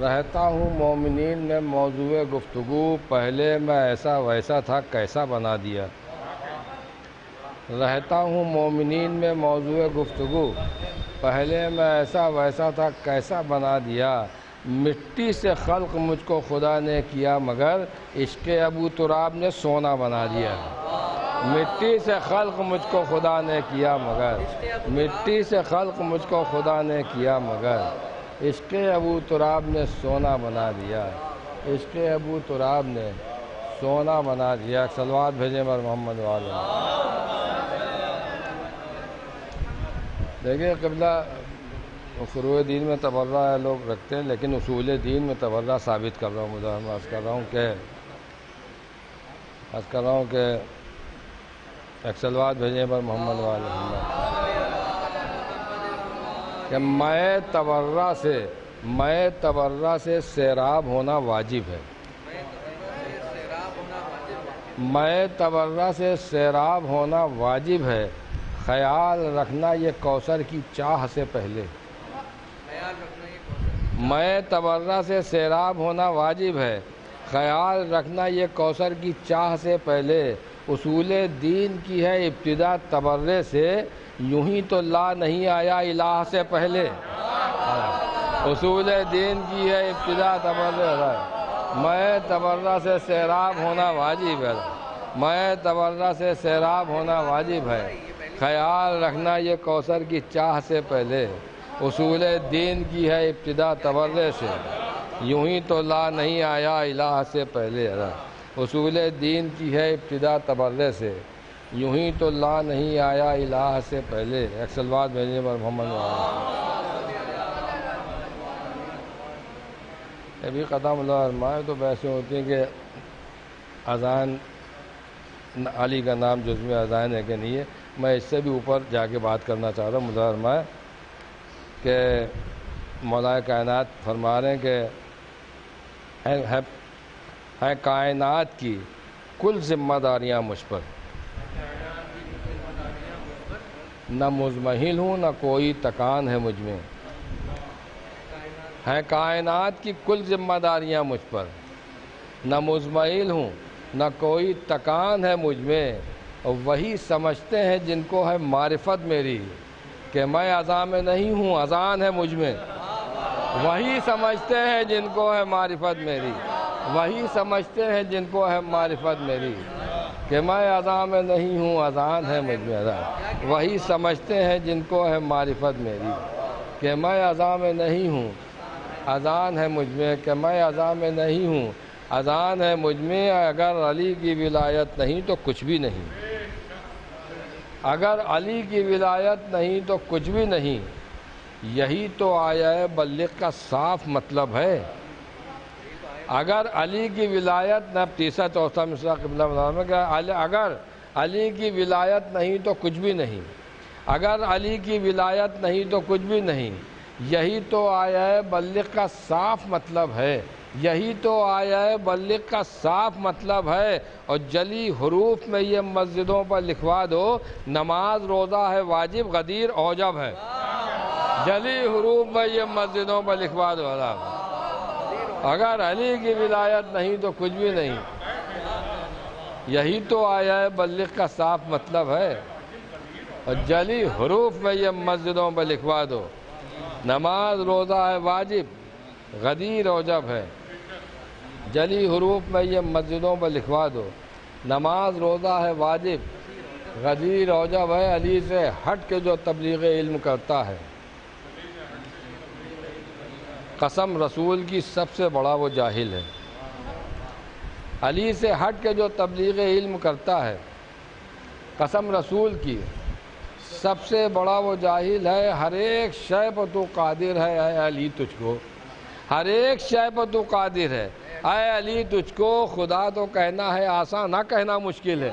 رہتا ہوں مومنین میں موضوع گفتگو، پہلے میں ایسا ویسا تھا کیسا بنا دیا۔ رہتا ہوں مومنین میں موضوع گفتگو، پہلے میں ایسا ویسا تھا کیسا بنا دیا۔ مٹی سے خلق مجھ کو خدا نے کیا، مگر عشق ابو تراب نے سونا بنا دیا۔ مٹی سے خلق مجھ کو خدا نے کیا مگر، مٹی سے خلق مجھ کو خدا نے کیا مگر، عشق ابو تراب نے سونا بنا دیا۔ عشق ابو تراب نے سونا بنا دیا۔ صلوات بھیجیں بر محمد والے۔ دیکھیں قبلہ، فروع دین میں تبرہ لوگ رکھتے ہیں، لیکن اصول دین میں تبرہ ثابت کر رہا ہوں۔ عرض کر رہا ہوں کہ ایک صلوات بھیجیں بر محمد والے کہ میں تبرہ سے سیراب ہونا واجب ہے۔ میں تبرہ سے سیراب ہونا واجب ہے، خیال رکھنا یہ کوثر کی چاہ سے پہلے۔ میں تبرہ سے سیراب ہونا واجب ہے، خیال رکھنا یہ کوثر کی چاہ سے پہلے۔ اصول دین کی ہے ابتدا تبرے سے، یوں ہی تو لا نہیں آیا الہ سے پہلے۔ اصول دین کی ہے ابتدا تبرے سے، میں تبرہ سے سیراب ہونا واجب ہے، میں تبرہ سے سیراب ہونا واجب ہے، خیال رکھنا یہ کوثر کی چاہ سے پہلے۔ اصول دین کی ہے ابتدا تبرے سے، یوں ہی تو لا نہیں آیا الہ سے پہلے۔ اصول دین کی ہے ابتدا تبرے سے، یوں ہی تو لا نہیں آیا الہ سے پہلے۔ ایک صلوات بھیجیں بر محمد والے۔ ابھی قدم اللہ فرمائے تو بحثیں ہوتی ہیں کہ اذان علی کا نام جزو اذان ہے کہ نہیں ہے۔ میں اس سے بھی اوپر جا کے بات کرنا چاہ رہا ہوں۔ مجھے فرمائے کہ مولا کائنات فرما رہے ہیں کہ ہے کائنات کی کل ذمہ داریاں مجھ پر، نہ مزمحل ہوں نہ کوئی تکان ہے مجھ میں۔ ہے کائنات کی کل ذمہ داریاں مجھ پر، نہ مزمحل ہوں نہ کوئی تکان ہے مجھ میں۔ اور وہی سمجھتے ہیں جن کو ہے معرفت میری، کہ میں اذان میں نہیں ہوں اذان ہے مجھ میں۔ وہی سمجھتے ہیں جن کو ہے معرفت میری، وہی سمجھتے ہیں جن کو ہے معرفت میری، کہ میں اذان میں نہیں ہوں اذان ہے مجھ میں۔ وہی سمجھتے ہیں جن کو ہے معرفت میری، کہ میں اذان میں نہیں ہوں اذان ہے مجھ میں، کہ میں اذان میں نہیں ہوں اذان ہے مجھ میں۔ اگر علی کی ولایت نہیں تو کچھ بھی نہیں، اگر علی کی ولایت نہیں تو کچھ بھی نہیں۔ یہی تو آیا بلغ کا صاف مطلب ہے۔ اگر علی کی ولایت نہ تیسرا چوتھا مصرع قبلہ میں کہ اگر علی کی ولایت نہیں تو کچھ بھی نہیں، اگر علی کی ولایت نہیں تو کچھ بھی نہیں۔ یہی تو آیا بلغ کا صاف مطلب ہے، یہی تو آیا بلغ کا صاف مطلب ہے۔ اور جلی حروف میں یہ مسجدوں پر لکھوا دو، نماز روزہ ہے واجب غدیر اوجب ہے۔ جلی حروف میں یہ مسجدوں پر لکھوا دو، اگر علی کی ولایت نہیں تو کچھ بھی نہیں۔ یہی تو آیا بلغ کا صاف مطلب ہے، اور جلی حروف میں یہ مسجدوں پر لکھوا دو، نماز روزہ ہے واجب غدیر اوجب ہے۔ جلی حروف میں یہ مسجدوں پر لکھوا دو، نماز روزہ ہے واجب غدیر اوجب ہے۔ علی سے ہٹ کے جو تبلیغ علم کرتا ہے، قسم رسول کی سب سے بڑا وہ جاہل ہے۔ علی سے ہٹ کے جو تبلیغ علم کرتا ہے، قسم رسول کی سب سے بڑا وہ جاہل ہے۔ ہر ایک شے پر تو قادر ہے اے علی تجھ کو، ہر ایک شے پر تو قادر ہے اے علی تجھ کو، خدا تو کہنا ہے آسان نہ کہنا مشکل ہے۔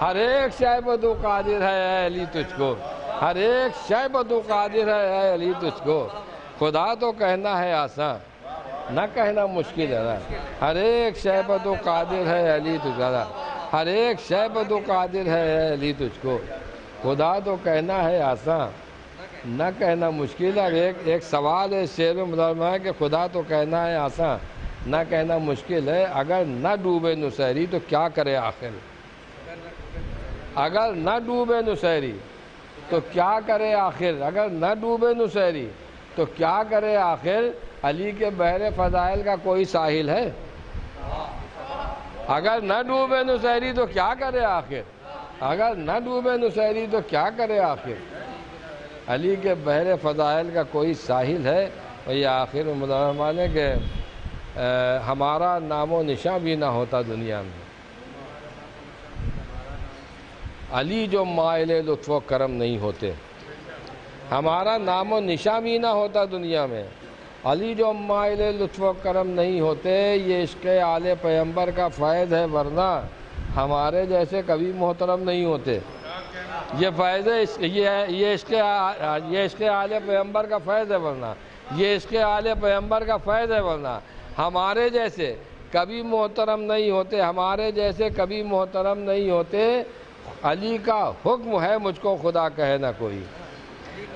ہر ایک شے پر تو قادر ہے اے علی تجھ کو، ہر ایک شے پر تو قادر ہے اے علی تجھ کو، خدا تو کہنا ہے آسان نہ کہنا مشکل ہے۔ ہر ایک شے پر تو قادر ہے علی تجھ کو، ہر ایک شے پر تو قادر ہے اے علی تجھ کو، خدا تو کہنا ہے آسان نہ کہنا مشکل ہے. ایک سوال ہے شعر میں ملازمہ ہے کہ خدا تو کہنا ہے آسان، نہ کہنا مشکل ہے. اگر نہ ڈوبے نصیری تو کیا کرے آخر؟ اگر نہ ڈوبے نصیری تو کیا کرے آخر؟ اگر نہ ڈوبے نصیری تو کیا کرے آخر؟ علی کے بحر فضائل کا کوئی ساحل ہے؟ اگر نہ ڈوبے نصیری تو کیا کرے آخر؟ اگر نہ ڈوبے نصیری تو کیا کرے آخر؟ علی کے بحر فضائل کا کوئی ساحل ہے. اور یہ آخر میں ملازمان ہے کہ ہمارا نام و نشاں بھی نہ ہوتا دنیا میں. علی جو مائل لطف و کرم نہیں ہوتے، ہمارا نام و نشاں بھی نہ ہوتا دنیا میں. علی جو مائل لطف و کرم نہیں ہوتے، یہ عشق آل پیغمبر کا فیض ہے، ورنہ ہمارے جیسے کبھی محترم نہیں ہوتے. یہ فیض ہے، یہ عشق آل پیغمبر کا فیض ہے، ورنہ یہ عشق آل پیغمبر کا فیض ہے، ورنہ ہمارے جیسے کبھی محترم نہیں ہوتے، ہمارے جیسے کبھی محترم نہیں ہوتے. علی کا حکم ہے مجھ کو خدا کہے نہ کوئی،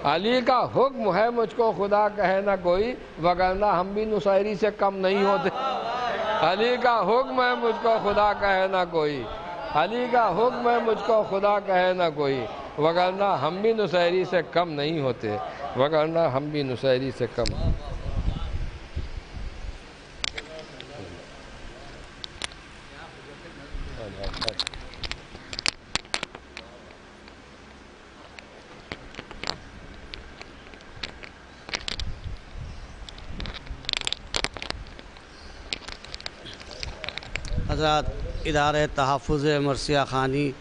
علی کا حکم ہے مجھ کو خدا کہے نہ کوئی، وگرنہ ہم بھی نصیری سے کم نہیں ہوتے. علی کا حکم ہے مجھ کو خدا کہے نہ کوئی، علی کا حکم ہے مجھ کو خدا کہے نہ کوئی، وگرنہ ہم بھی نصیری سے کم نہیں ہوتے، وگرنہ ہم بھی نصیری سے کم. حضرات، ادارہ تحفظ مرثیہ خوانی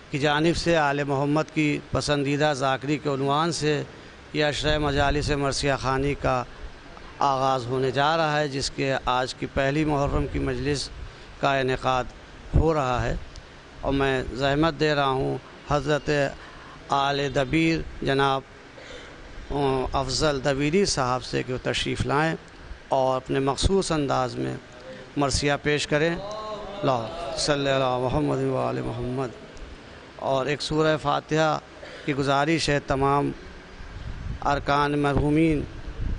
کی جانب سے آل محمد کی پسندیدہ ذاکری کے عنوان سے یہ عشرہ مجالس مرثیہ خوانی کا آغاز ہونے جا رہا ہے، جس کے آج کی پہلی محرم کی مجلس کا انعقاد ہو رہا ہے. اور میں زحمت دے رہا ہوں حضرت آل دبیر جناب افضل دبیری صاحب سے کہ وہ تشریف لائیں اور اپنے مخصوص انداز میں مرثیہ پیش کریں. اللہ صلی اللہ محمد و آل محمد. اور ایک سورہ فاتحہ کی گزارش ہے تمام ارکان مرحومین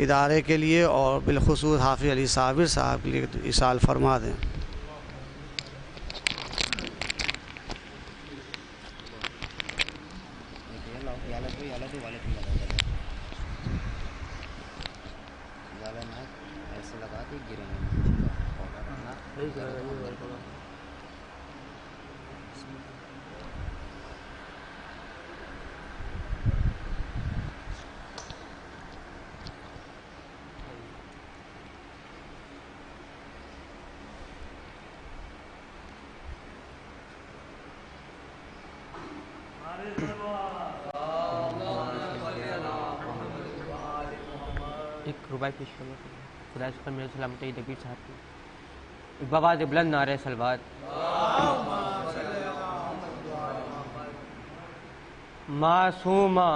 ادارے کے لیے، اور بالخصوص حافظ علی صابر صاحب کے لیے ارسال فرما دیں. ایک ربائی پیش کرنا خدا شکر میرے سلامت دبیر صاحب کی بواز بلند نعرہ صلوات. معصومہ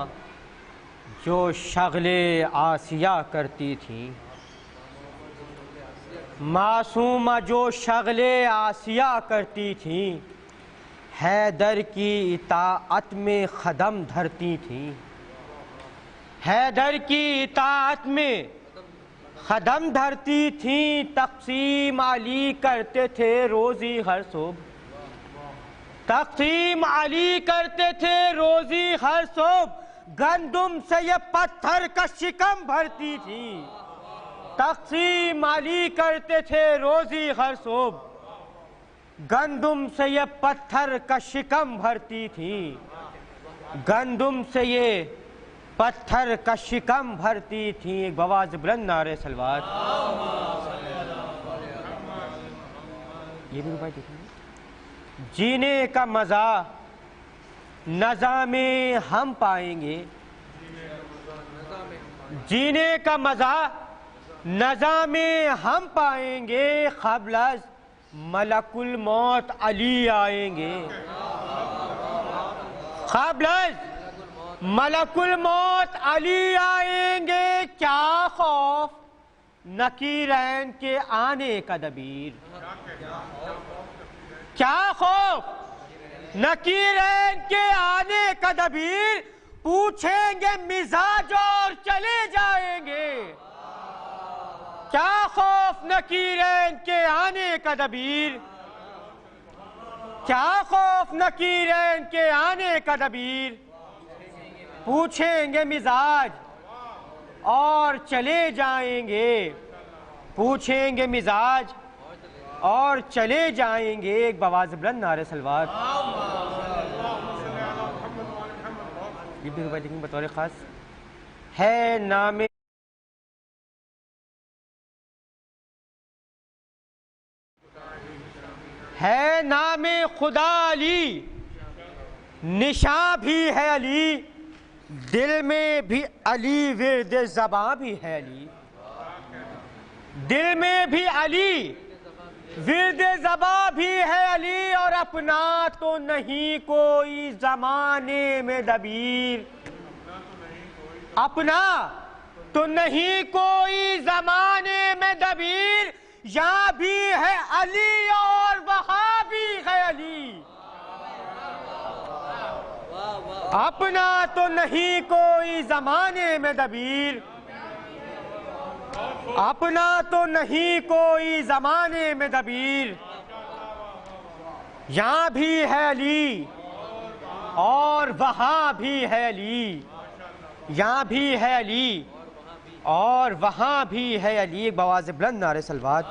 جو شغل آسیہ کرتی تھی، معصومہ جو شغل آسیہ کرتی تھی، حیدر کی اطاعت میں قدم دھرتی تھی، حیدر کی اطاعت میں قدم دھرتی تھیں. تقسیم علی کرتے تھے روزی ہر صبح، تقسیم علی کرتے تھے روزی ہر صبح، گندم سے یہ پتھر کا شکم بھرتی تھی. تقسیم علی کرتے تھے روزی ہر صبح، گندم سے یہ پتھر کا شکم بھرتی تھی، گندم سے یہ پتھر کا شکم بھرتی تھی. ایک بواز بلند نعرہ صلوات. یہ بھی روپائے دیکھیں. جینے کا مزہ نظام ہم پائیں گے، جینے کا مزہ نظام ہم پائیں گے، قبل از ملک الموت علی آئیں گے، قبل از ملک الموت علی آئیں گے. کیا خوف نکیرین کے آنے کا دبیر، کیا خوف نکیرین کے آنے کا دبیر، پوچھیں گے مزاج اور چلے جائیں گے. کیا خوف نکیرین کے آنے کا دبیر, کیا خوف نکیرین کے آنے کا دبیر. پوچھیں گے مزاج اور چلے جائیں گے, پوچھیں گے مزاج اور چلے جائیں گے. ایک بآواز بلند نعرہ صلوات. یہ بھی روایت لیکن بطور خاص ہے نام ہے نام خدا علی, نشاں بھی ہے علی, دل میں بھی علی, ورد زباں بھی ہے علی. دل میں بھی علی, ورد زباں بھی ہے علی, اور اپنا تو نہیں کوئی زمانے میں دبیر. اپنا تو نہیں کوئی زمانے میں دبیر, یہاں بھی ہے علی اور وہاں بھی ہے علی. اپنا تو نہیں کوئی زمانے میں دبیر, اپنا تو نہیں کوئی زمانے میں دبیر. یہاں بھی ہے علی اور وہاں بھی ہے علی, یہاں بھی ہے علی اور وہاں بھی ہے علی. ایک بآواز بلند نعرہ صلوات.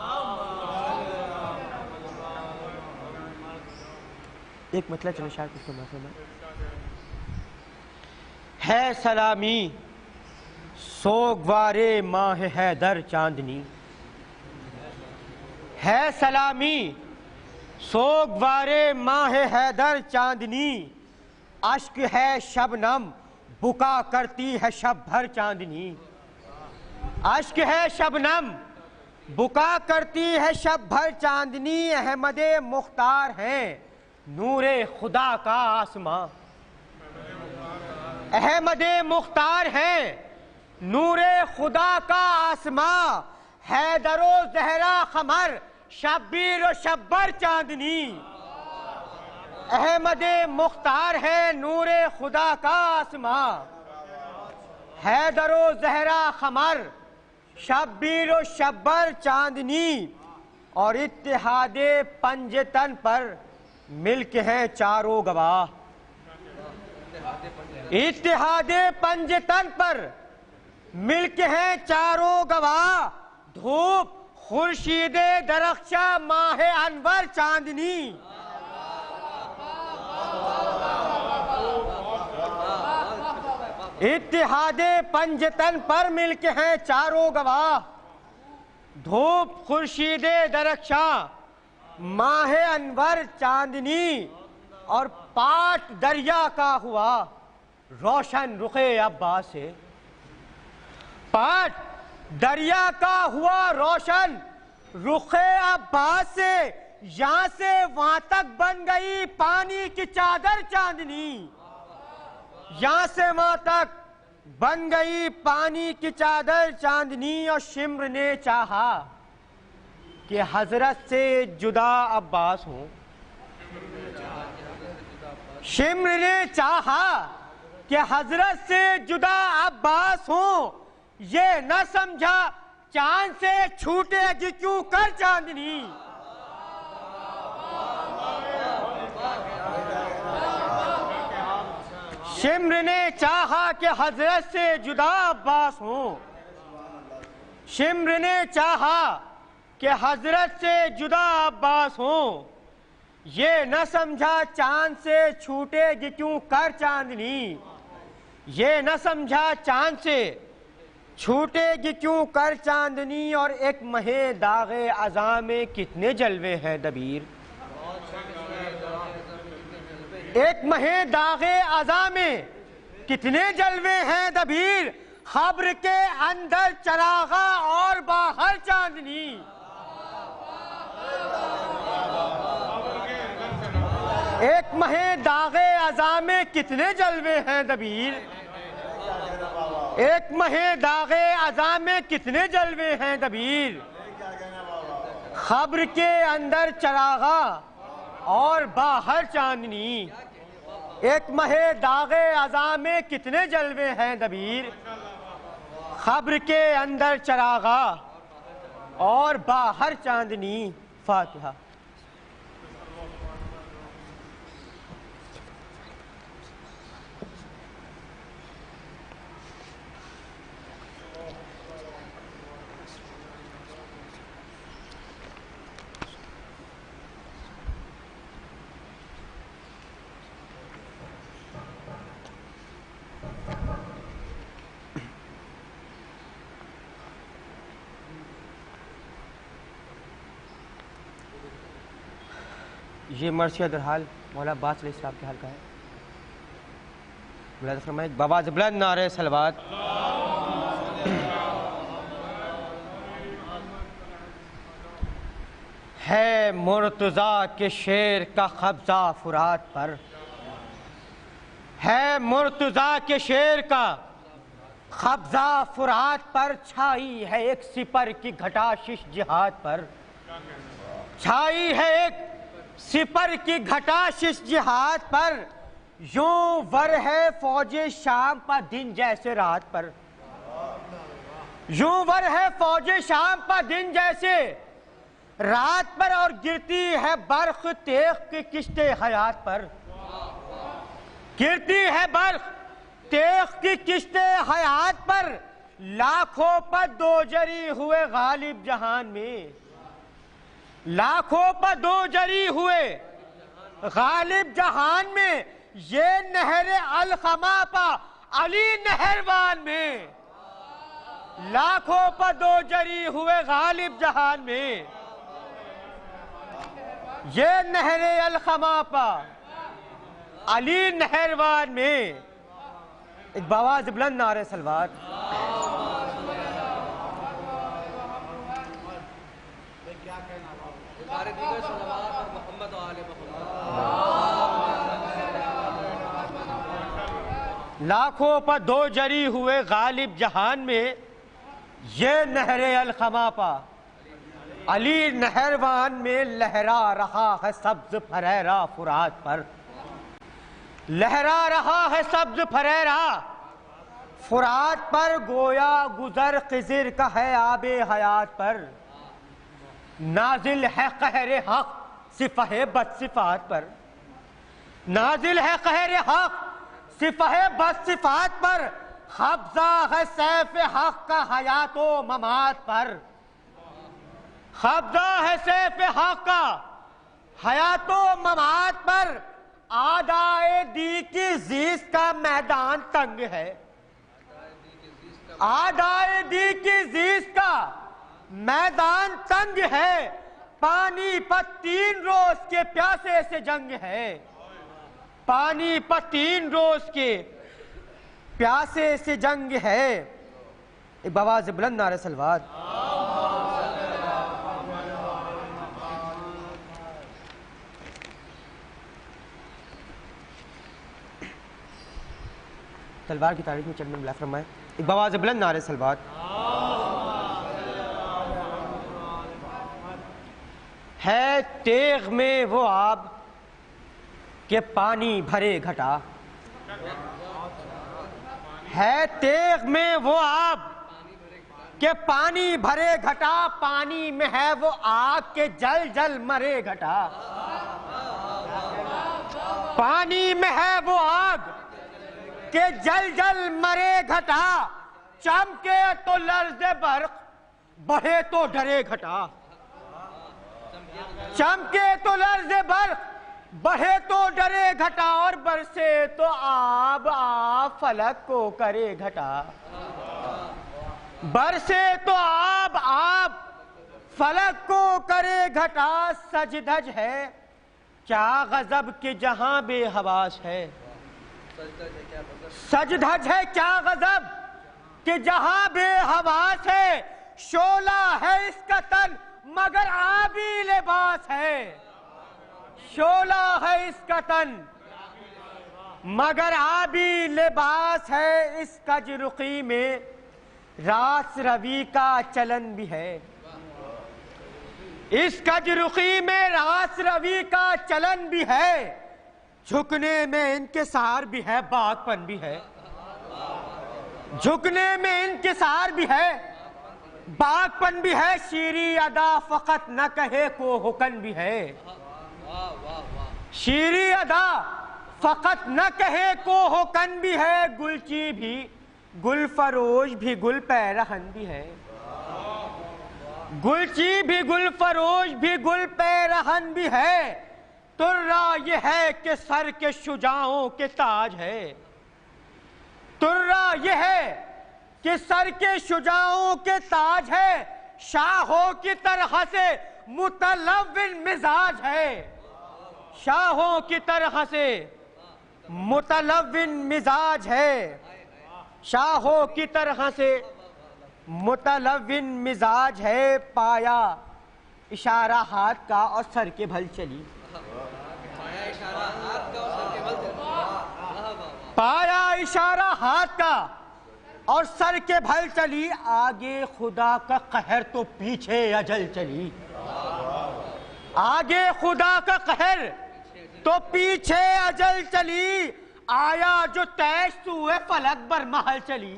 ایک مطلب چلے شاید کچھ تو ہے سلامی سوگوارے ماہ حیدر چاندنی. ہے سلامی سوگوارے ماہ حیدر چاندنی, اشک ہے شبنم بکا کرتی ہے شب بھر چاندنی. اشک ہے شبنم بکا کرتی ہے شب بھر چاندنی. احمد مختار ہیں نور خدا کا آسماں, احمد مختار ہیں نور خدا کا آسماں. حیدر و زہرا قمر شبیر و شبر چاندنی. احمد مختار ہے نور خدا کا آسماں, حیدر و زہرا قمر شبیر و شبر چاندنی. اور اتحاد پنجتن پر ملک ہیں چاروں گواہ. اتحاد پنجتن پر ملک ہیں چاروں گواہ. دھوپ خورشید درخشاں ماہ انور چاندنی. اتحاد پنجتن پر ملک ہیں چاروں گواہ. دھوپ خورشید درخشاں ماہ انور چاندنی. اور پاٹ دریا کا ہوا روشن رخ عباس سے, پاٹ دریا کا ہوا روشن رخ عباس سے. یہاں سے وہاں تک بن گئی پانی کی چادر چاندنی. یہاں سے وہاں تک بن گئی پانی کی چادر چاندنی. اور شمر نے چاہا کہ حضرت سے جدا عباس ہوں. شمر نے چاہا کہ حضرت سے جدا عباس ہوں. یہ نہ سمجھا چاند سے چھوٹے گی کیوں کر چاندنی. شمر نے چاہا کہ حضرت سے جدا عباس ہوں. شمر نے چاہا کہ حضرت سے جدا عباس ہوں. یہ نہ سمجھا چاند سے چھوٹے گی کیوں کر چاندنی. یہ نہ سمجھا چاند سے چھوٹے گی کیوں کر چاندنی. اور ایک مہ داغ اذاں میں کتنے جلوے ہیں دبیر. ایک مہ داغ اذاں میں کتنے جلوے ہیں دبیر. خبر کے اندر چراغا اور باہر چاندنی. ایک مہ داغ اذاں میں کتنے جلوے ہیں دبیر. ایک مہ داغ اذاں میں کتنے جلوے ہیں دبیر. خبر کے اندر چراغا اور باہر چاندنی. ایک مہے داغ ازاں میں کتنے جلوے ہیں دبیر، خبر کے اندر چراغا اور باہر چاندنی فاتحہ۔ یہ مرثیہ درحال مولا عباس علیہ السلام کے حلقہ ہے۔ بلند فرمائے بابا بلند نعرہ صلوات۔ ہے مرتضیٰ کے شعر کا قبضہ فرات پر، ہے مرتضیٰ کے شعر کا قبضہ فرات پر، چھائی ہے ایک سپر کی گھٹاشش جہاد پر، چھائی ہے ایک سپر کی گھٹاشش جہاد پر، یوں ور ہے فوج شام پر دن جیسے رات پر، یوں ور ہے فوج شام پر دن جیسے رات پر، اور گرتی ہے برق تیغ کی کشت حیات پر، گرتی ہے برق تیغ کی کشت حیات پر، لاکھوں پر دو جری ہوئے غالب جہان میں، لاکھوں پر دو جری ہوئے غالب جہان میں، یہ نہر الخما پا علی نہروان میں، لاکھوں پر دو جری ہوئے غالب جہان میں، یہ نہر الخما پا علی نہروان میں۔ ایک بآواز بلند نعرہ صلوات۔ لاکھوں پر دو جری ہوئے غالب جہان میں، یہ نہر الخما پا علی نہروان میں، لہرا رہا ہے سبز پھریرا فرات پر، لہرا رہا ہے سبز پھریرا فرات پر، گویا گزر خضر کا ہے آب حیات پر، نازل ہے قہر حق صفح بد صفات پر، نازل ہے قہر حق صفح بد صفات پر، قبضہ ہے سیف حق کا حیات و ممات پر، قبضہ ہے سیف حق کا حیات و ممات پر، آدائے دی کی زیست کا میدان تنگ ہے، آدائے دی کی زیست کا میدان تنگ ہے، پانی پر 3 روز کے پیاسے سے جنگ ہے، پانی پر 3 روز کے پیاسے سے جنگ ہے۔ ایک بآواز بلند نعرہ صلوات۔ تلوار کی تاریخ میں چلنے میں بلا فرمائے ایک بآواز بلند نعرہ صلوات۔ ہے تیغ میں وہ آب کہ پانی بھرے گھٹا، ہے تیغ میں وہ آب کہ پانی بھرے گھٹا، پانی میں ہے وہ آگ کہ جل جل مرے گھٹا، پانی میں ہے وہ آگ کہ جل جل مرے گھٹا، چمکے تو لرزے برق بڑھے تو ڈرے گھٹا، چمکے تو لرزے برق بڑھے تو ڈرے گھٹا، اور برسے تو آب آب فلک کو کرے گھٹا، برسے تو آب آب فلک کو کرے گھٹا، سج دھج ہے کیا غضب کہ جہاں بے حواس ہے، سج دھج ہے کیا غضب کہ جہاں بے حواس ہے، شعلہ ہے اس کا تن مگر آبی لباس ہے، شعلہ ہے اس کا تن مگر آبی لباس ہے، اس کج رخی میں راس روی کا چلن بھی ہے، اس کج رخی میں راس روی کا چلن بھی ہے، جھکنے میں انکسار بھی ہے، باغ پن بھی ہے، جھکنے میں انکسار بھی ہے، باغ پن بھی ہے، شیریں ادا فقط نہ کہے کو حکم بھی ہے، شیریں ادا فقط نہ کہے کو حکم بھی ہے، گلچی بھی گل فروش بھی گل پیرہن بھی ہے، گلچی بھی گل فروش بھی گل پیرہن بھی ہے، ترا یہ ہے کہ سر کے شجاعوں کے تاج ہے، ترا یہ ہے کہ سر کے شجاعوں کے تاج ہے، شاہوں کی طرح سے متلون مزاج ہے، شاہوں کی طرح سے متلون مزاج ہے، شاہوں کی طرح سے متلون مزاج ہے، پایا اشارہ ہاتھ کا اور سر کے بھل چلی، پایا اشارہ ہاتھ کا اور سر کے بھل چلی، آگے خدا کا قہر تو پیچھے اجل چلی، آگے خدا کا قہر تو پیچھے اجل چلی، آیا جو تیش سوئے فلک بر محل چلی،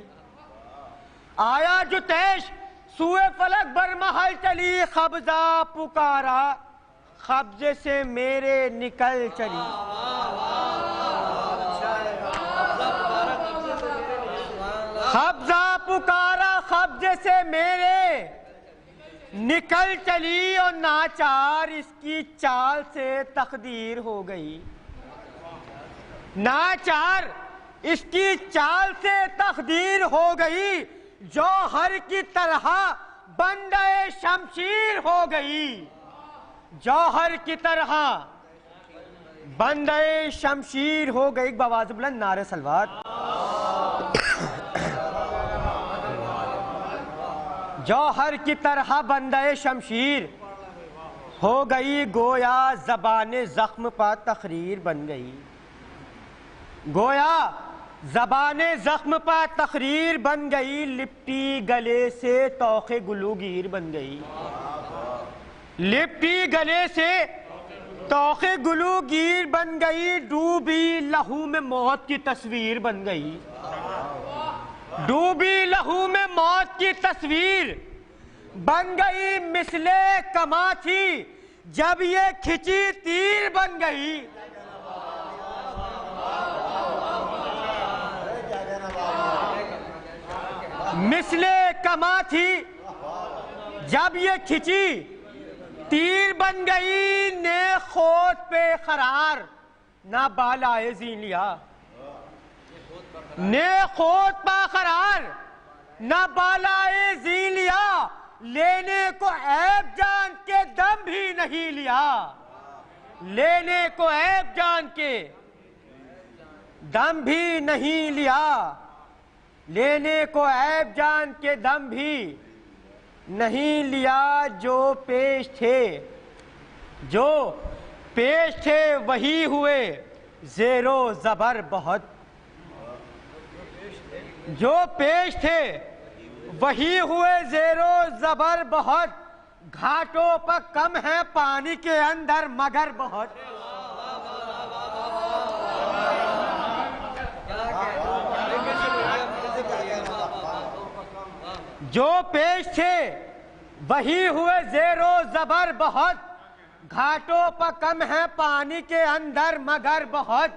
آیا جو تیش سوئے فلک بر محل چلی، قبضہ پکارا قبضے سے میرے نکل چلی، قبضہ پکارا قبضے سے میرے نکل چلی، اور ناچار اس کی چال سے تقدیر ہو گئی، ناچار اس کی چال سے تقدیر ہو گئی، جوہر کی طرح بندے شمشیر ہو گئی، جوہر کی طرح بندے شمشیر ہو گئی، بآواز بلند نعرہ صلوات، جوہر کی طرح بندے شمشیر ہو گئی، گویا زبان زخم پا تقریر بن گئی، گویا زبان زخم پا تقریر بن گئی، لپٹی گلے سے طوق گلوگیر بن گئی، لپٹی گلے سے طوق گلوگیر بن گئی، ڈوبی لہو میں موت کی تصویر بن گئی، ڈوبی لہو میں موت کی تصویر بن گئی، مثل کما تھی جب یہ کھچی تیر بن گئی، مثل کما تھی جب یہ کھچی تیر بن گئی، نے خود پہ قرار نہ بالائے زین لیا، نے خود پہ قرار نہ بالائے زین لیا، لینے کو عیب جان کے دم بھی نہیں لیا، لینے کو عیب جان کے دم بھی نہیں لیا، لینے کو عیب جان کے دم بھی نہیں لیا، جو پیش تھے جو پیش تھے وہی ہوئے زیر و زبر بہت، جو پیش تھے وہی ہوئے زیر و زبر بہت، گھاٹوں پر کم ہے پانی کے اندر مگر بہت، جو پیش تھے وہی ہوئے زیر و زبر بہت، گھاٹوں پر کم ہے پانی کے اندر مگر بہت،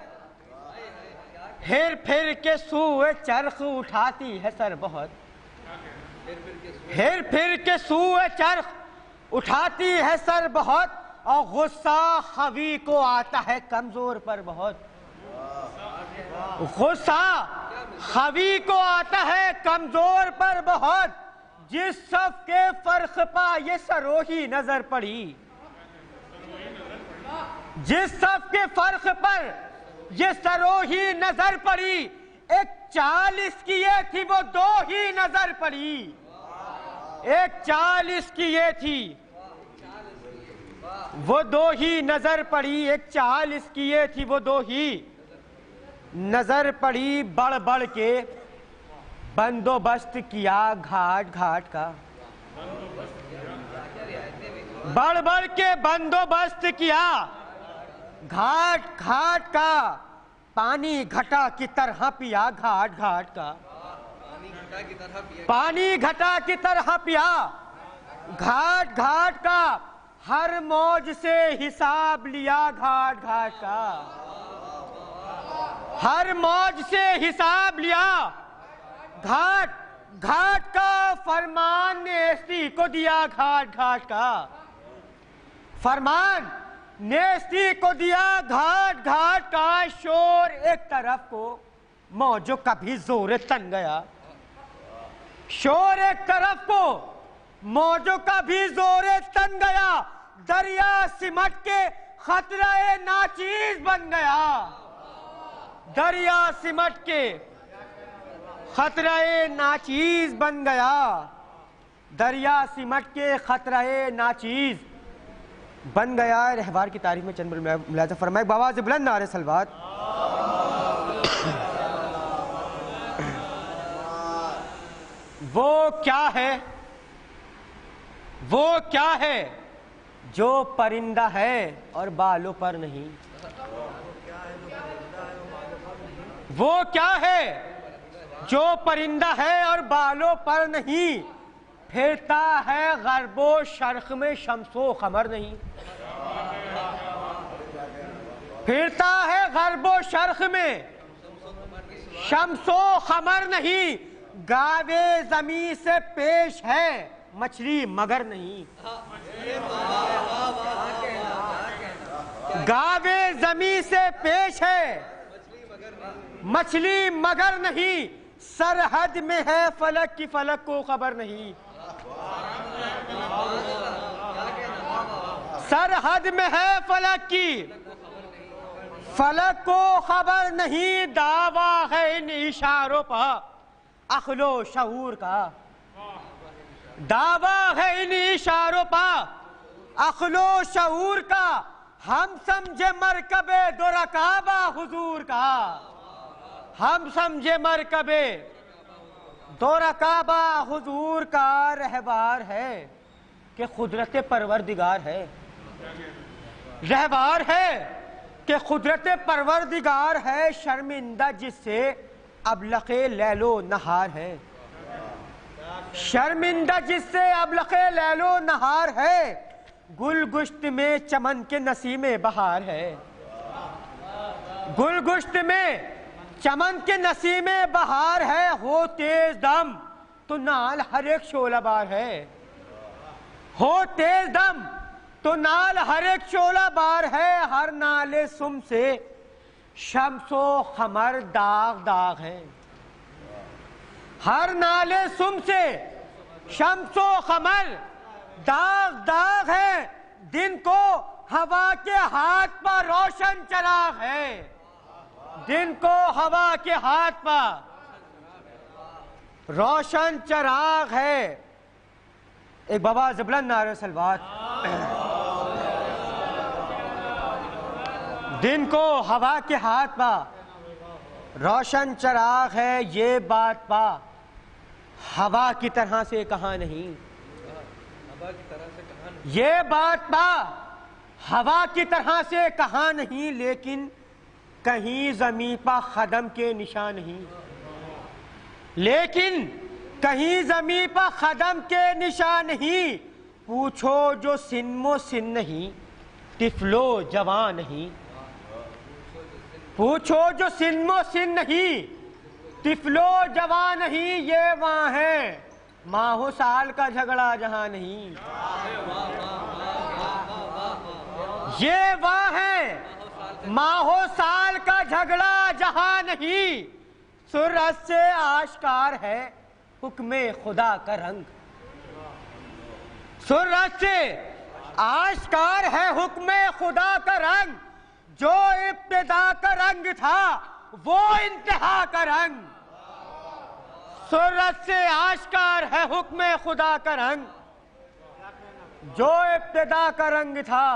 پھر پھر کے سوئے چرخ اٹھاتی ہے سر بہت، پھر پھر کے سوئے چرخ اٹھاتی ہے سر بہت، اور غصہ خوی کو آتا ہے کمزور پر بہت، غصہ خوی کو آتا ہے کمزور پر بہت، جس صف کے فرق پا یہ سروہی نظر پڑی، جس صف کے فرق پر یہ سروہی نظر پڑی، ایک چال اس کی یہ تھی وہ دو ہی نظر پڑی، ایک چال اس کی یہ تھی وہ دو ہی نظر پڑی، ایک چال اس کی یہ تھی وہ دو ہی نظر پڑی، بڑھ بڑھ کے بندوبست کیا گھاٹ گھاٹ کا، بڑھ بڑھ کے بندوبست کیا گھاٹ گھاٹ کا پانی گھٹا کی طرح پیا، گھاٹ گھاٹ کا پانی گھٹا کی طرح پیا، گھاٹ گھاٹ کا ہر موج سے حساب لیا، گھاٹ گھاٹ کا ہر موج سے حساب لیا، گھاٹ گھاٹ کا فرمان نیستی کو دیا، گھاٹ گھاٹ کا فرمان نیستی کو دیا، گھاٹ گھاٹ کا شور ایک طرف کو موجوں کا بھی زور تن گیا، شور ایک طرف کو موجوں کا بھی زور تن گیا، دریا سمٹ کے خطرہ ناچیز بن گیا، دریا سمٹ کے خطرہ ناچیز بن گیا، دریا سمٹ کے خطرہ ناچیز بن گیا۔ رہبار کی تعریف میں چند ملاحظہ فرمائے، بآواز بلند نعرہ صلوات۔ وہ کیا ہے، وہ کیا ہے جو پرندہ ہے اور بالوں پر نہیں، وہ کیا ہے جو پرندہ ہے اور بالوں پر نہیں، پھرتا ہے غرب و شرق میں شمس و قمر نہیں، پھرتا ہے غرب و شرق میں شمس و قمر نہیں، گاوے زمین سے پیش ہے مچھلی مگر نہیں، گاوے زمین سے پیش ہے مچھلی مگر نہیں، سرحد میں ہے فلک کی فلک کو خبر نہیں، سرحد میں ہے فلک کی فلک کو خبر نہیں، دعویٰ ہے ان اشاروں پر عقل و شعور کا، دعویٰ ہے ان اشاروں پر عقل و شعور کا، ہم سمجھے مرکب دو رکابہ حضور کا، ہم سمجھے مرکب دو رکابہ حضور کا، رہبار ہے کہ قدرت پروردگار ہے، رہبار ہے کہ قدرت پروردگار ہے، شرمندہ جس سے ابلق لیل و نہار ہے، شرمندہ جس سے ابلق لیل و نہار ہے، گل گشت میں چمن کے نسیم بہار ہے، گل گشت میں چمن کے نسیم بہار ہے، ہو تیز دم تو نال ہر ایک شعلہ بار ہے، ہو تیز دم تو نال ہر ایک شعلہ بار ہے، ہر نالے سم سے شمس و قمر داغ داغ ہے، ہر نالے سم سے شمس و قمر داغ داغ ہے، دن کو ہوا کے ہاتھ پر روشن چراغ ہے، دن کو ہوا کے ہاتھ پر روشن چراغ ہے۔ ایک بآواز بلند نعرہ صلوات۔ دن کو ہوا کے ہاتھ پر روشن چراغ ہے، یہ بات پا ہوا کی طرح سے کہاں نہیں، یہ بات پا ہوا کی طرح سے کہاں نہیں، لیکن کہیں زمین پا قدم کے نشان نہیں، لیکن کہیں زمین پا قدم کے نشان نہیں، پوچھو جو سن و سن نہیں، طفلو جوان نہیں، پوچھو جو سن و سن نہیں، طفلو جوان نہیں، یہ وہاں ہے ماہ و سال کا جھگڑا جہاں نہیں، یہ وہاں ہے ماہ و سال کا جھگڑا جہاں نہیں، سرعت سے آشکار ہے حکم خدا کا رنگ، سرعت سے آشکار ہے حکم خدا کا رنگ، جو ابتدا کا رنگ تھا وہ انتہا کا رنگ، سرعت سے آشکار ہے حکم خدا کا رنگ، جو ابتدا کا رنگ تھا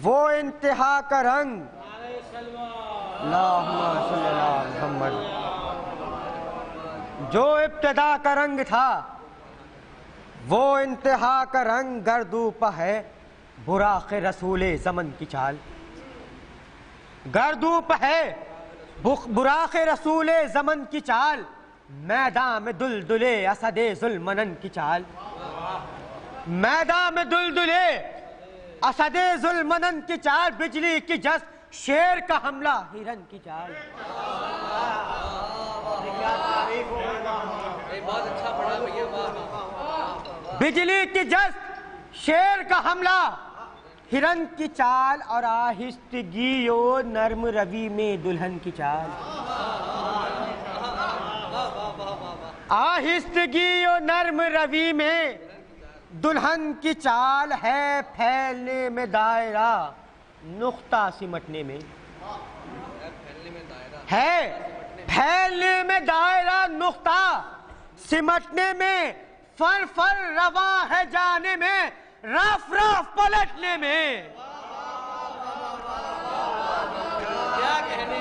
وہ انتہا کا رنگ، اللہم صلی اللہ علیہ محمد، جو ابتدا کا رنگ تھا وہ انتہا کا رنگ، گردو پہ ہے براق رسول زمن کی چال، گردوپ ہے براق رسول زمن کی چال، میدان میں دلدلے اسد ذوالمنن کی چال، میدان میں دلدلے اسد ذوالمنن کی چال، بجلی کی جست شیر کا حملہ ہرن کی چال۔ بجلی کی جست شیر کا حملہ ہرن کی چال، اور آہستگی و نرم روی میں دلہن کی چال، آہستگی و نرم روی میں دلہن کی چال، ہے پھیلنے میں دائرہ نقطہ سمٹنے میں، ہے پھیلنے میں دائرہ نقطہ سمٹنے میں، فر فر رواں ہے جانے میں، رف رف پلٹنے میں۔ کیا کہنے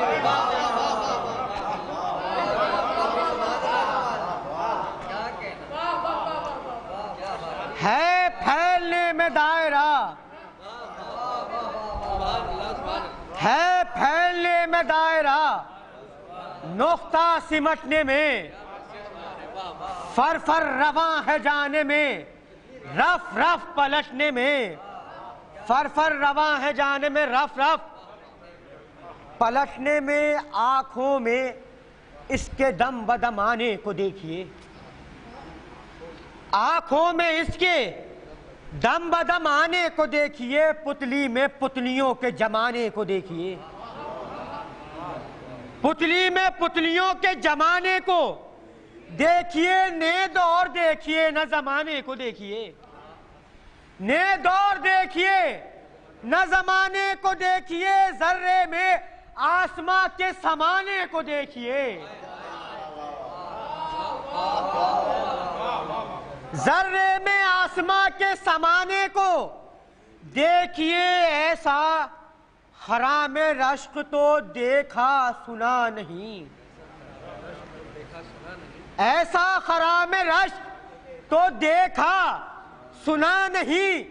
ہے پھیلنے میں دائرہ، ہے پھیلنے میں دائرہ نقطہ سمٹنے میں، فر فر رواں ہے جانے میں، رف رف پلٹنے میں، فر فر رواں ہے جانے میں، رف رف پلٹنے میں۔ آنکھوں میں اس کے دم بدم آنے کو دیکھیے، آنکھوں میں اس کے دم بدم آنے کو دیکھیے، پتلی میں پتلیوں کے جمانے کو دیکھیے، پتلی میں پتلیوں کے جمانے کو دیکھیے، نئے دور دیکھیے نہ زمانے کو دیکھیے، نئے دور دیکھیے نہ زمانے کو دیکھیے، ذرے میں آسماں کے سمانے کو دیکھیے، ذرے میں آسماں کے سمانے کو دیکھیے، ایسا خرام رشک تو دیکھا سنا نہیں، ایسا خرام رشک تو دیکھا سنا نہیں،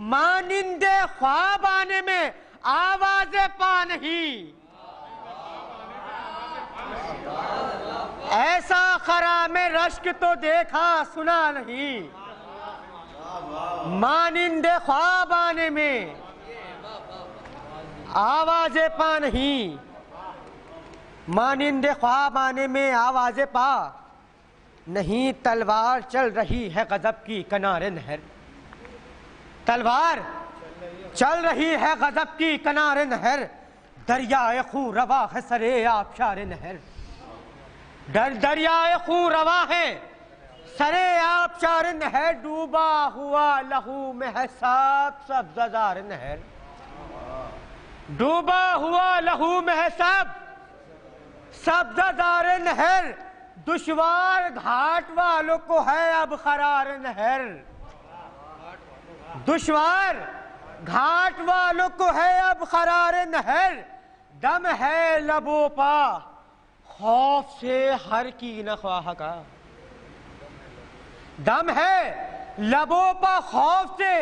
مانند خواب آنے میں آواز پا نہیں، ایسا خرام رشک تو دیکھا سنا نہیں، مانند خواب آنے میں آواز پا نہیں، مانند خواب آنے میں آواز پا نہیں، تلوار چل رہی ہے غضب کی کنارے نہر، تلوار چل رہی ہے غضب کی کنارے نہر، دریائے خون رواں ہے سرے آبشار نہر، دریائے خون رواں ہے سرے آبشار نہر، ڈوبا ہوا لہو میں ہے صاف سبززار نہر، ڈوبا ہوا لہو میں ہے سبززار نہر، دشوار گھاٹ والوں کو ہے اب قرار نہر، دشوار گھاٹ والوں کو ہے اب قرار نہر، دم ہے لبوں پا خوف سے ہر کی نہ خواہ کا، دم ہے لبوں پا خوف سے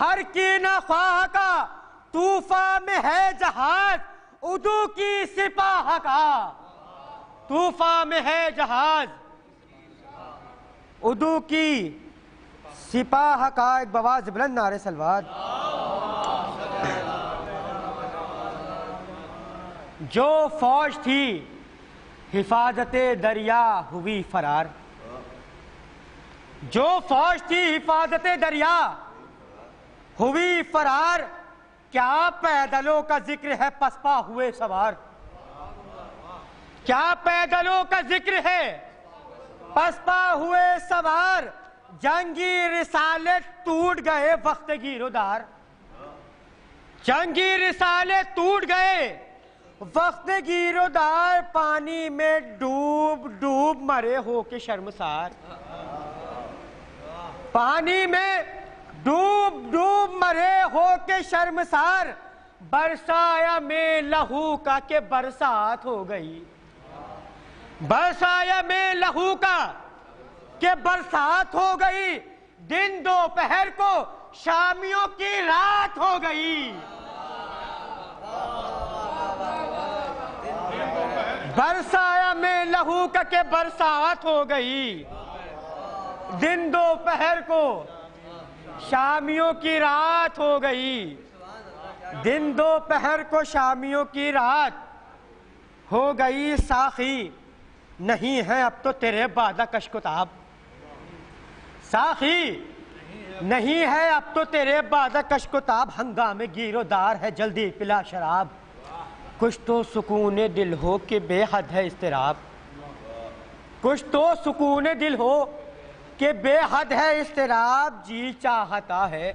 ہر کی نہ خواہ کا، طوفان میں ہے جہاز عدو کی سپاہ کا، طوفان میں ہے جہاز عدو کی سپاہ کا۔ ایک بواز بلند نعرے سلوات۔ جو فوج تھی حفاظت دریا ہوئی فرار، جو فوج تھی حفاظت دریا ہوئی فرار، کیا پیدلوں کا ذکر ہے پسپا ہوئے سوار، کیا پیدلوں کا ذکر ہے پسپا ہوئے سوار، جنگی رسالے ٹوٹ گئے وقت گیرودار، جنگی رسالے ٹوٹ گئے وقت گیرودار، پانی میں ڈوب ڈوب مرے ہو کے شرمسار، پانی میں ڈوب ڈوب مرے ہو کے شرمسار، برسایا میں لہو کا کہ برسات ہو گئی، برسایا میں لہو کا کہ برسات ہو گئی، دن دوپہر کو شامیوں کی رات ہو گئی، برسایا میں لہو کا کہ برسات ہو گئی، دن دوپہر کو شامیوں کی رات ہو گئی، دن دوپہر کو شامیوں کی رات ہو گئی، ساقی نہیں ہے اب تو تیرے بادہ کشکتاب، ساقی نہیں ہے اب تو تیرے بادہ کشکتاب، ہنگامے گیرو دار ہے جلدی پلا شراب، کچھ تو سکون دل ہو کہ بے حد ہے اضطراب، کچھ تو سکون دل ہو کہ بے حد ہے اضطراب، جی چاہتا ہے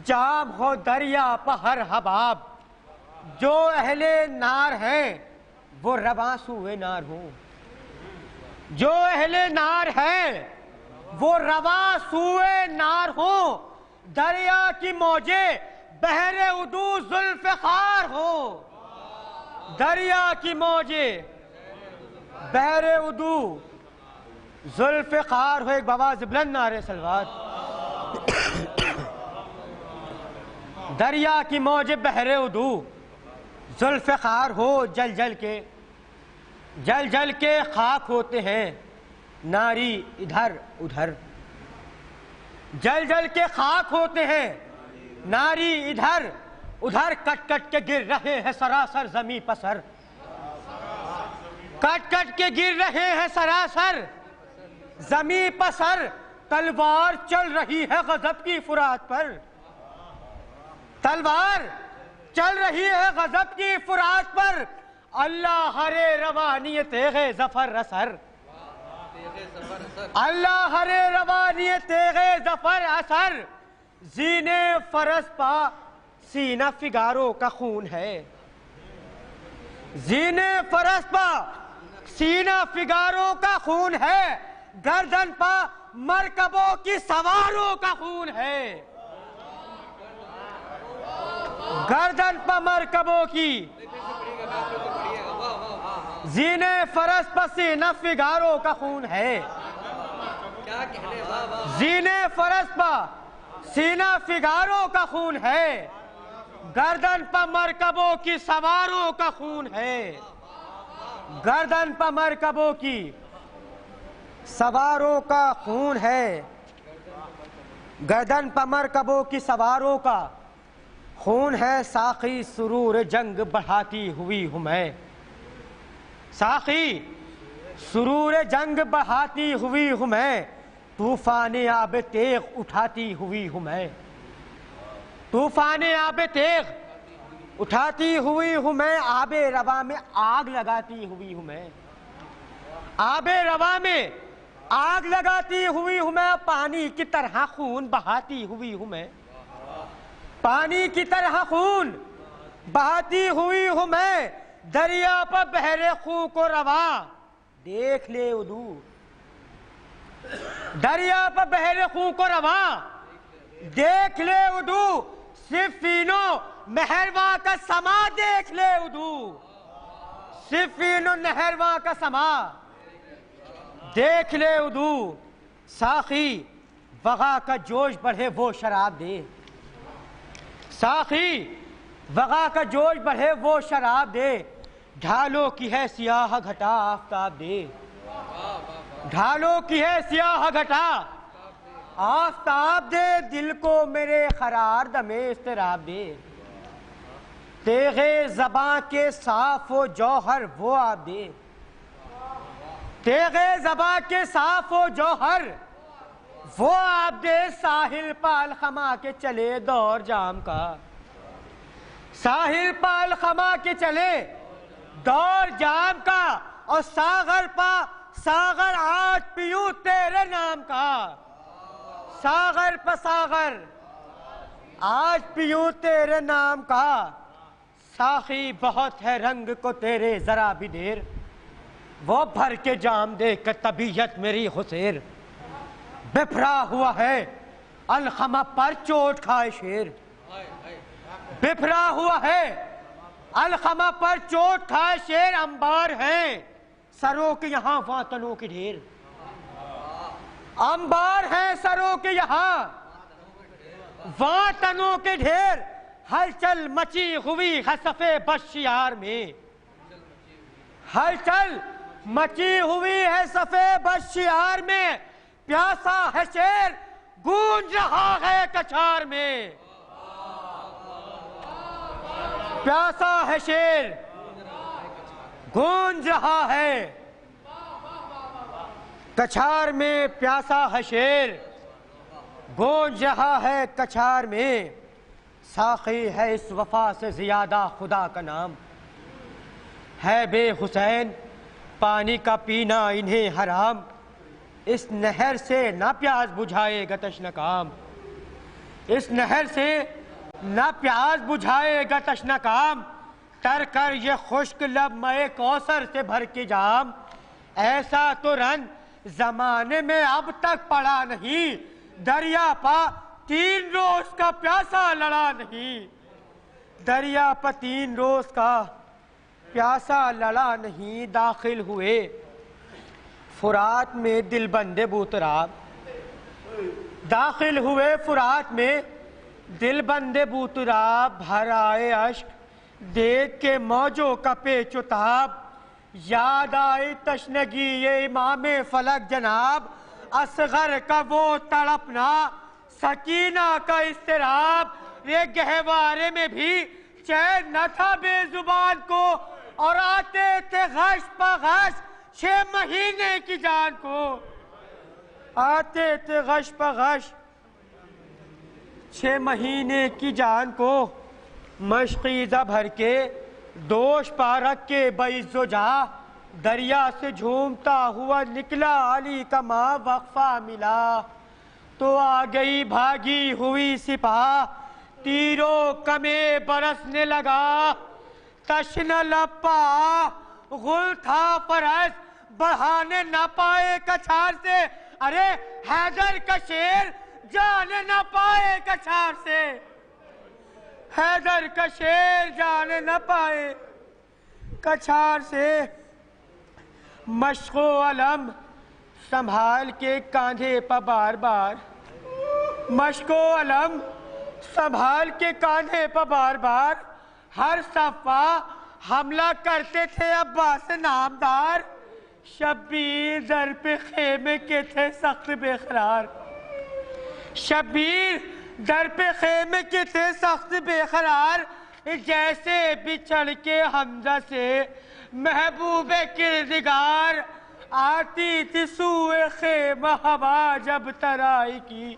جام ہو دریا پہر حباب، جو اہل نار ہیں وہ رواں سوئے نار ہوں، جو اہل نار ہیں وہ رواں سوئے نار ہوں، دریا کی موجیں بحر عدو ذوالفقار ہو، دریا کی موجیں بحر عدو ذوالفقار ہو، ایک بواز بلند نعرے صلوات، دریا کی موجیں بحر عدو ذوالفقار ہو، جل جل کے خاک ہوتے ہیں ناری ادھر ادھر، جل جل کے خاک ہوتے ہیں ناری ادھر ادھر، کٹ کٹ کے گر رہے ہیں سراسر زمیں پسر، کٹ کٹ کے گر رہے ہیں سراسر زمیں پسر، تلوار چل رہی ہے غضب کی فرات پر، تلوار چل رہی ہے غضب کی فرات پر، اللہ ہرے روانی تیغ ظفر اثر، اللہ ہرے روانی تیغ ظفر اثر، زینے فرس پا سینہ فگارو کا خون ہے، زینے فرس پا سینہ فگارو کا خون ہے، گردن پا مرکبوں کی سواروں کا خون ہے، گردن پا مرکبوں کی، زینے فرس پا سینہ فگاروں کا خون ہے، زینے فرس پا سینہ فگاروں کا خون ہے، گردن پا مرکبوں کی سواروں کا خون ہے، گردن پا مرکبوں کی سواروں کا خون ہے، گردن پا مرکبوں کی سواروں کا خون ہے، ساقی سرور جنگ بڑھاتی ہوئی ہوں میں، ساقی سرور جنگ بڑھاتی ہوئی ہوں میں، طوفان آب تیغ اٹھاتی ہوئی ہوں میں، طوفان آب تیغ اٹھاتی ہوئی ہوں میں، آب رواں میں آگ لگاتی ہوئی ہوں میں، آب رواں میں آگ لگاتی ہوئی ہوں میں، پانی کی طرح خون بہاتی ہوئی ہوں میں، پانی کی طرح خون بہاتی ہوئی ہوں میں، دریا پر بحر خوں کو رواں دیکھ لے ادو، دریا پر بحر خوں کو رواں دیکھ لے ادو، صفینو مہرواں کا سما دیکھ لے ادو، صفینو مہرواں کا سما دیکھ لے ادو، ساقی وغا کا جوش بڑھے وہ شراب دے، ساقی وغا کا جوش بڑھے وہ شراب دے، ڈھالوں کی ہے سیاہ گھٹا آفتاب دے، ڈھالوں کی ہے سیاہ گھٹا آفتاب دے، دل کو میرے قرار دمے اضطراب دے، تیغ زباں کے صاف و جوہر وہ آب دے، تیغ زباں کے صاف و جوہر وہ آب دے، ساحل پال خما کے چلے دور جام کا، ساحل پال خما کے چلے دور جام کا، اور ساغر پا ساغر آج پیوں تیرے نام کا، ساغر پا ساغر آج پیوں تیرے نام کا، ساقی بہت ہے رنگ کو تیرے ذرا بھی دیر، وہ بھر کے جام دے کہ طبیعت میری خسیر، بپھرا ہوا ہے الخمہ پر چوٹ کھائے شیر، بپھرا ہوا ہے الخمہ پر چوٹ کھائے شیر، انبار ہیں سروں کے یہاں واتنوں کی ڈھیر، انبار ہیں سروں کے یہاں وہاں تنوں کے ڈھیر ہلچل مچی ہوئی ہے صفے بشیار میں، ہلچل مچی ہوئی ہے صفے بشیار میں، پیاسا ہے شیر گونج رہا ہے کچھار میں، پیاسا ہے شیر گونج رہا ہے کچھار میں، پیاسا ہے شیر گونج رہا ہے کچھار میں، ساقی ہے اس وفا سے زیادہ خدا کا نام، ہے بے حسین پانی کا پینا انہیں حرام، اس نہر سے نہ پیاس بجھائے گا تشنہ کام، اس نہر سے نہ پیاس بجھائے گا تشنہ کام، تر کر یہ خشک لب مئے کوثر سے بھر کے جام، ایسا تو رن زمانے میں اب تک پڑا نہیں، دریا پا 3 روز کا پیاسا لڑا نہیں، دریا پا 3 روز کا پیاسا لڑا نہیں، داخل ہوئے فرات میں دل بندے بوتراب، داخل ہوئے فرات میں دل بندے بوتراب، بھر آئے اشک دیکھ کے موجوں کا پیچ و تاب، یاد آئی تشنگی یہ امام فلک جناب، اصغر کا وہ تڑپنا سکینہ کا اضطراب، یہ گہوارے میں بھی چین نہ تھا بے زبان کو، اور آتے تھے غش پہ غش 6 مہینے کی جان کو، آتے تھے غش پہ غش 6 مہینے کی جان کو، مشقیزہ بھر کے دوش پارک کے بعز و جا، دریا سے جھومتا ہوا نکلا علی کا ماں، وقفہ ملا تو آ گئی بھاگی ہوئی سپاہ، تیروں کمے برسنے لگا تشنہ لپا، غل تھا فرس بڑھانے نہ پائے کچھار سے، ارے حیدر کا شیر جانے نہ پائے کچھار سے، حیدر کا شیر جانے نہ پائے کچھار سے، مشق و علم سنبھال کے کاندھے پہ بار بار، مشق و علم سنبھال کے کاندھے پہ بار بار، ہر صفحہ حملہ کرتے تھے عباس نامدار، شبیر در پہ خیمے کے تھے سخت بے قرار، شبیر در پہ خیمے کے تھے سخت بے قرار، جیسے بچھڑ کے حمزہ سے محبوب کردگار، آتی تھی سوئے خیمہ ہوا جب ترائی کی،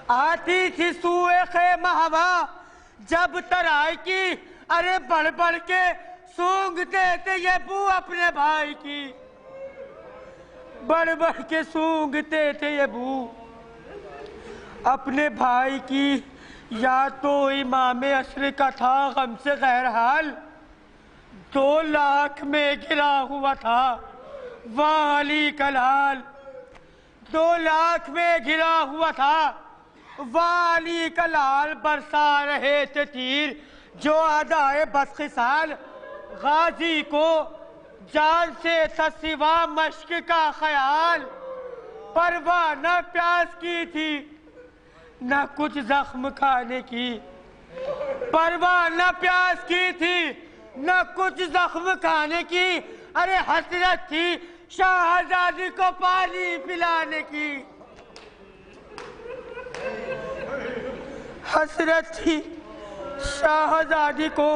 آتی تھی سوئے خیمہ ہوا جب ترائی کی، ارے بڑھ بڑھ کے سونگتے تھے یہ بو اپنے بھائی کی، بڑھ بڑھ کے سونگتے تھے یہ بو اپنے بھائی کی، یا تو امام عصر کا تھا غم سے غیر حال، 2 لاکھ میں گرا ہوا تھا وہاں علی کا لال، 2 لاکھ میں گرا ہوا تھا وہاں علی کا لال، برسا رہے تھے تیر جو ادائے بدخصال، غازی کو جان سے تھا سوا مشق کا خیال، پرواہ نہ پیاس کی تھی نہ کچھ زخم کھانے کی، پرواہ نہ پیاس کی تھی نہ کچھ زخم کھانے کی، ارے حسرت تھی شاہزادی کو پانی پلانے کی، حسرت تھی شاہزادی کو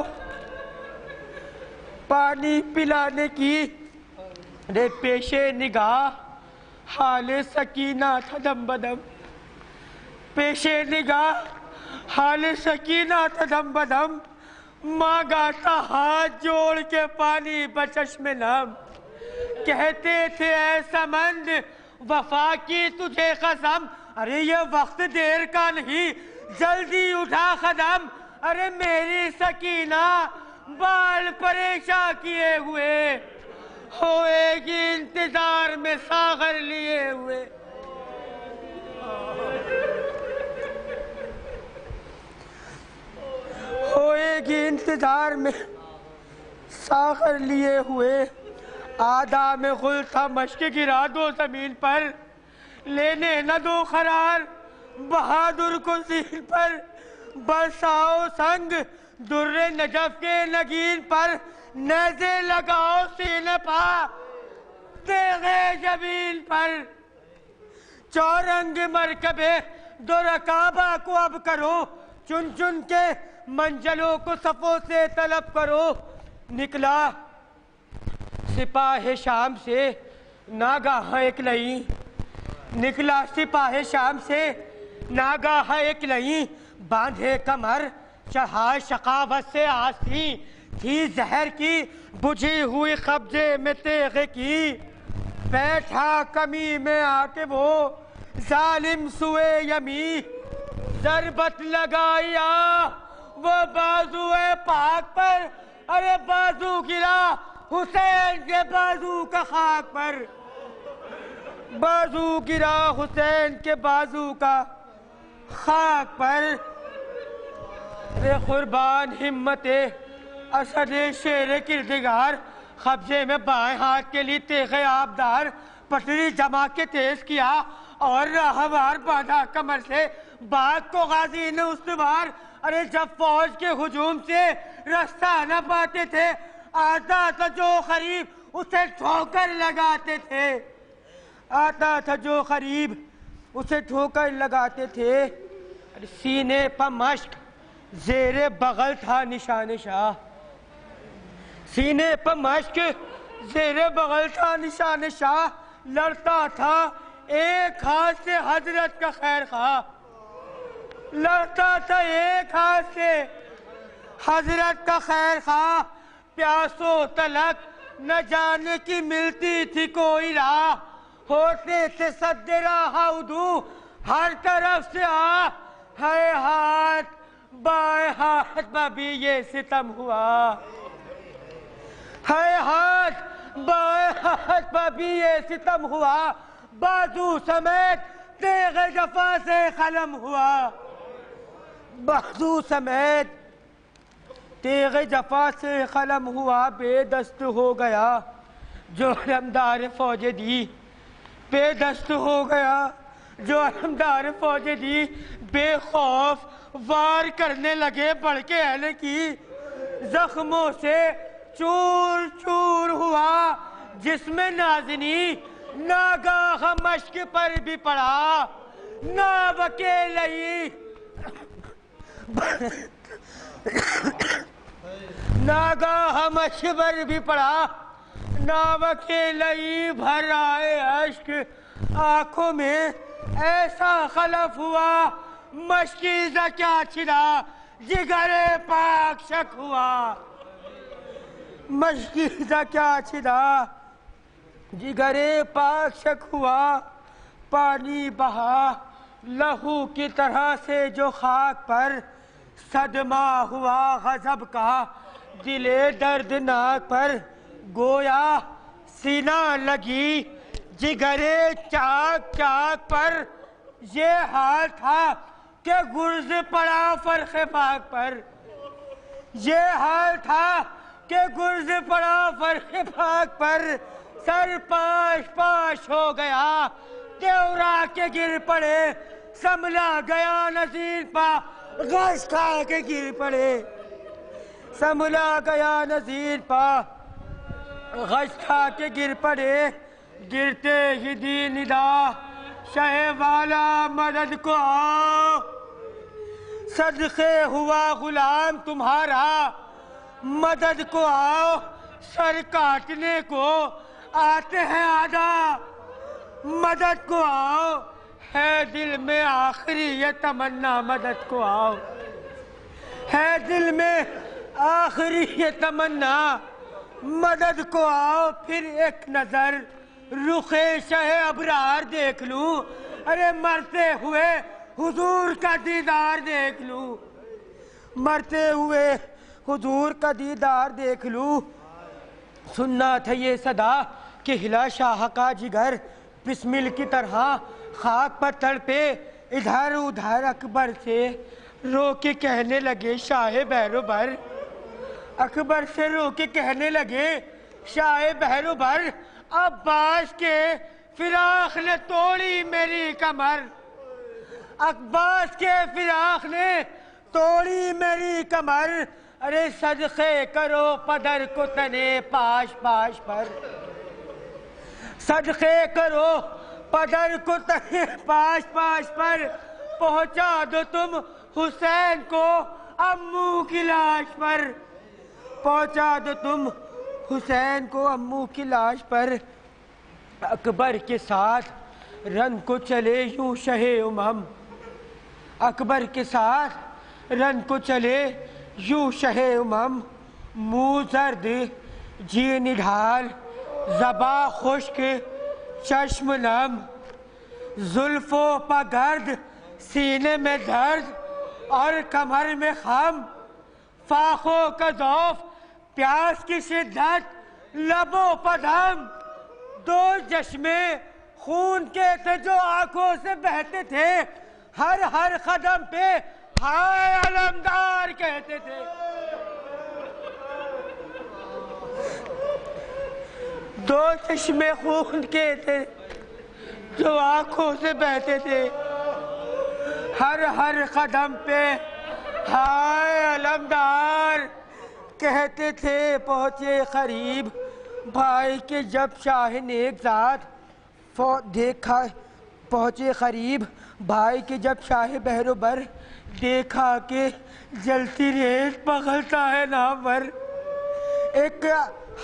پانی پلانے کی، ارے پیش نگاہ حال سکینہ تھا دم بدم، پیش نگاہ حال سکینہ تھا دم بدم، مانگا تھا ہاتھ جوڑ کے پانی بچشم نم، کہتے تھے اے سمند وفا کی تجھے قسم، ارے یہ وقت دیر کا نہیں جلدی اٹھا قدم، ارے میری سکینہ بال پریشاں کیے ہوئے ہوئے گی انتظار میں ساغر لیے ہوئے، ہوئے گی انتظار میں ساغر لیے ہوئے، آدھا میں غل تھا مشق گرا دو زمین پر، لینے نہ دو قرار بہادر کو زین پر برساؤ سنگ، در نجف کے نگین پر نیزے لگاؤ سینے پا، تیغ جبین پر چورنگ مرکبے دو رکابہ کو اب کرو، چن چن کے منزلوں کو صفوں سے طلب کرو۔ نکلا سپاہ شام سے ناگاہ ایک لئی، نکلا سپاہ شام سے ناگاہ ایک لئی، باندھے کمر چڑھائے شقاوت سے آسی، تھی زہر کی بجھی ہوئی قبضے میں تیغ کی، بیٹھا کمی میں آ کے وہ ظالم سوئے یمی، ضربت لگایا وہ بازو پاک پر، ارے بازو گرا حسین کے بازو کا خاک پر، بازو گرا حسین کے بازو کا خاک پر۔ قربان ہمت اسد شیر کردگار، قبضے میں بائیں ہاتھ کے لیے تیغ آبدار، پٹری جما کے تیز کیا اور راہوار باندھا کمر سے، بات کو غازی نے استوار۔ ارے جب فوج کے ہجوم سے رستہ نہ پاتے تھے، آتا تھا جو قریب اسے ٹھوکر لگاتے تھے، آتا تھا جو قریب اسے ٹھوکر لگاتے تھے۔ سینے پر مشق زیر بغل تھا نشان شاہ، سینے پر مشق زیر بغل تھا نشان شاہ، لڑتا تھا ایک ہاتھ سے حضرت کا خیر خواہ، لڑتا تھا ایک ہاتھ سے حضرت کا خیر خواہ، پیاسوں تلک نہ جانے کی ملتی تھی کوئی راہ، ہوتے تھے سد راہ ادو ہر طرف سے آ، ہے ہاتھ بائیں ہاتھ پر بھی یہ ستم ہوا، ہے ہاتھ بائیں ہاتھ پر بھی یہ ستم ہوا، بازو سمیت تیغ جفا سے قلم ہوا، بازو سمیت تیغ جفا سے قلم ہوا، بے دست ہو گیا جو علمدار فوج دی، بے دست ہو گیا جو علمدار فوج دی، بے خوف وار کرنے لگے بڑھ کے اہل کی، زخموں سے چور چور ہوا جسم نازنی، ناگاہ مشک پر بھی پڑا ناو اکیلئی، ناگاہ مشک پر بھی پڑا ناو اکیلئی، بھر آئے اشک آنکھوں میں ایسا خلف ہوا، مشکیزہ کیا چھڑا جگر پاک شک ہوا، مشکیزہ کیا چھڑا جگر پاک شک ہوا، پانی بہا لہو کی طرح سے جو خاک پر، صدمہ ہوا غضب کا دل دردناک پر، گویا سینہ لگی جگر چاک چاک پر، یہ حال تھا کہ گرز پڑا فرق پاک پر، یہ حال تھا کہ گرز پڑا فرق پاک پر، سر پاش پاش ہو گیا دیورا کے گر پڑے، سنبھلا گیا نذیر پا غش کھا کے گر پڑے، سنبھلا گیا نذیر پا غش کھا کے گر پڑے، گرتے ہی دی ندا شہ والا مدد کو آؤ، صدقے ہوا غلام تمہارا مدد کو آؤ، سر کاٹنے کو آتے ہیں آدھا مدد کو آؤ، ہے دل میں آخری یہ تمنا مدد کو آؤ، ہے دل میں آخری یہ تمنا مدد کو آؤ، پھر ایک نظر رخ شہ ابرار دیکھ لوں، ارے مرتے ہوئے حضور کا دیدار دیکھ لوں، مرتے ہوئے حضور کا دیدار دیکھ لوں۔ سننا تھا یہ صدا کہ ہلا شاہ کا جگر، بسمل کی طرح خاک پر تڑپے، ادھر ادھر اکبر سے رو کے کہنے لگے شاہ بہرو بر، اکبر سے رو کے کہنے لگے شاہ بہرو بر، عباس کے فراق نے توڑی میری کمر، عباس کے فراق نے توڑی میری کمر، ارے صدقے کرو پدر کو تنے پاش پاش پر، صدقے کرو پدر کو تنے پاش پاش پر، پہنچا دو تم حسین کو امو کی لاش پر، پہنچا دو تم حسین کو امو کی لاش پر۔ اکبر کے ساتھ رن کو چلے یوں شہ امم، اکبر کے ساتھ رن کو چلے یوں شہ امم، منہ زرد جی نڈھال زباں خشک چشم نم، زلفوں پا گرد سینے میں درد اور کمر میں خم، فاخوں کا ذوف پیاس کی شدت لبوں پا دم، دو چشمے خون کے تھے جو آنکھوں سے بہتے تھے، ہر ہر قدم پہ ہائے علمدار کہتے تھے، دو چشمے خون کے تھے جو آنکھوں سے بہتے تھے، ہر ہر قدم پہ ہائے علمدار کہتے تھے۔ پہنچے قریب بھائی کے جب شاہ نیک ذات دیکھا، پہنچے قریب بھائی کے جب شاہ بحر و بر دیکھا کہ جلتی ریت پگھلتا ہے نامور، ایک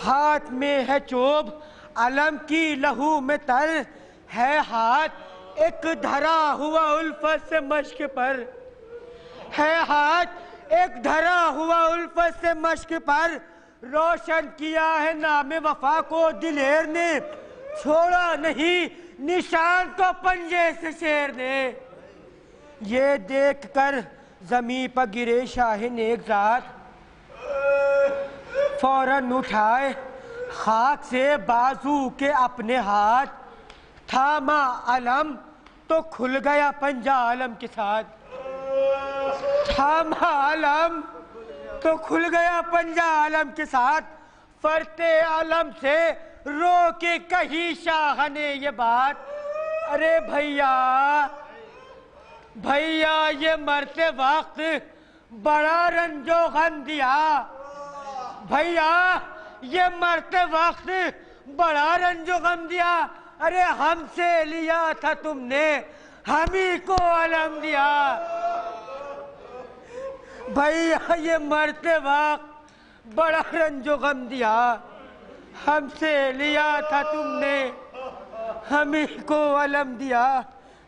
ہاتھ میں ہے چوب علم کی لہو میں تل ہے ہاتھ، ایک دھرا ہوا الفت سے مشک پر ہے ہاتھ، ایک دھرا ہوا الفت سے مشک پر، روشن کیا ہے نام وفا کو دلیر نے، چھوڑا نہیں نشان کو پنجے سے شیر نے، یہ دیکھ کر زمین پر گرے شاہ نیک ذات، فوراً اٹھائے خاک سے بازو کے اپنے ہاتھ، تھاما علم تو کھل گیا پنجہ علم کے ساتھ، تھاما علم تو کھل گیا پنجہ علم کے ساتھ، فرتے علم سے رو کے کہی شاہ نے یہ بات، ارے بھیا بھیا یہ مرتے وقت بڑا رنج و غم دیا، بھیا یہ مرتے وقت بڑا رنج و غم دیا، ارے ہم سے لیا تھا تم نے ہم ہی کو علم دیا، بھیا یہ مرتے وقت بڑا رنج و غم دیا، ہم سے لیا تھا تم نے ہم ہی کو علم دیا۔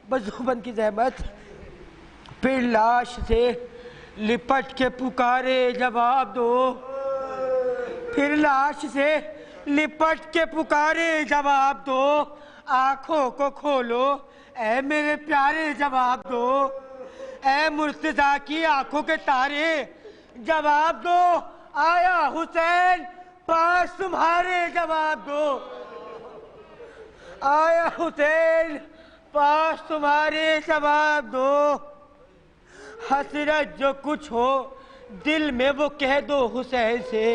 بزوبند کی زحمت پھر لاش سے لپٹ کے پکارے جواب دو، پھر لاش سے لپٹ کے پکارے جواب دو، آنکھوں کو کھولو اے میرے پیارے جواب دو، اے مرتضیٰ کی آنکھوں کے تارے جواب دو، آیا حسین پاس تمہارے جواب دو، آیا حسین پاس تمہارے جواب دو، حسرت جو کچھ ہو دل میں وہ کہہ دو حسین سے،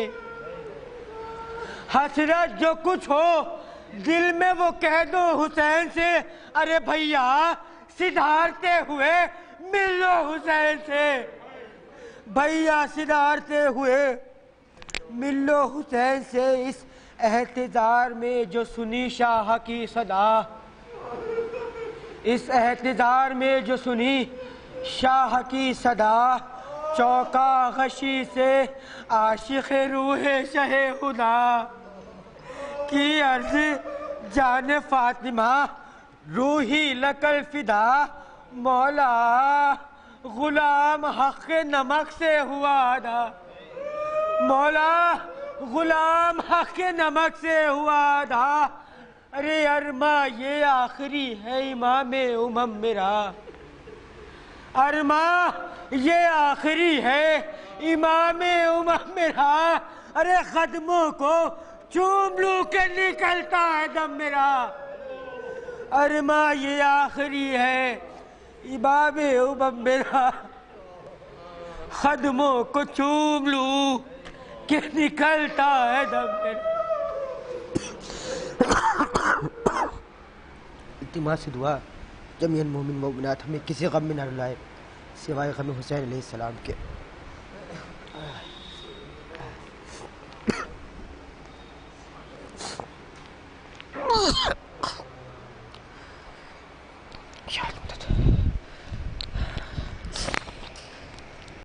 حسرت جو کچھ ہو دل میں وہ کہہ دو حسین سے، ارے بھیا سدھارتے ہوئے مل لو حسین سے، بھیا سدھارتے ہوئے مل لو حسین سے، اس احتضار میں جو سنی شاہ کی صدا، اس احتضار میں جو سنی شاہ کی صدا، چوکا غشی سے عاشق روح شہ خدا کی عرض جان فاطمہ روحی لکل فدا، مولا غلام حق نمک سے ہوا ادا، مولا غلام حق نمک سے ہوا ادا، ارے ارما یہ آخری ہے امام امم میرا، ارما یہ آخری ہے امام امم میرا، ارے قدموں کو چوم لوں کہ نکلتا ہے دم میرا، ارما یہ آخری ہے امام امم میرا، قدموں کو چوم لوں کہ نکلتا ہے دم میرا۔ التماس دعا جمیع مومن مومنات ہمیں کسی غم میں نہ رلائے سوائے غم حسین علیہ السلام کے.